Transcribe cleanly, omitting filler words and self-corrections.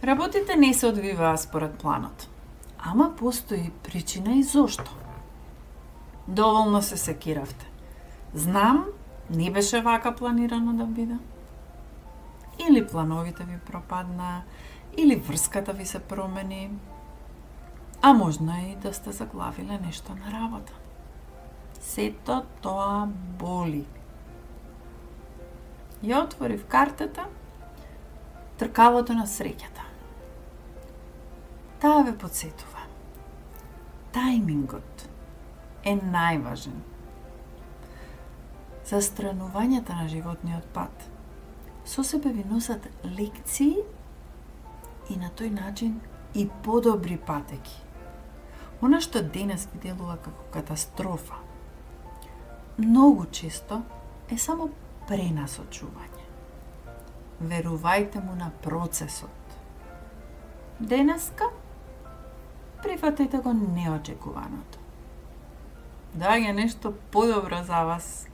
Работите не се одвиваа според планот, ама постои причина и зошто. Доволно се секиравте. Знам, не беше вака планирано да биде. Или плановите ви пропаднаа, или врската ви се промени, а можна и да сте заглавиле нешто на работа. Сето тоа боли. Ја отворив картата, тркалото на среќата. Таа ве подсетува. Тајмингот е најважен. Застранувањата на животниот пат со себе ви носат лекции и на тој начин и подобри патеки. Она што денес ви делува како катастрофа, многу често е само пренасочување. Верувајте му на процесот. Денеска прифатете го неочекуваното. Доаѓа нешто подобро за вас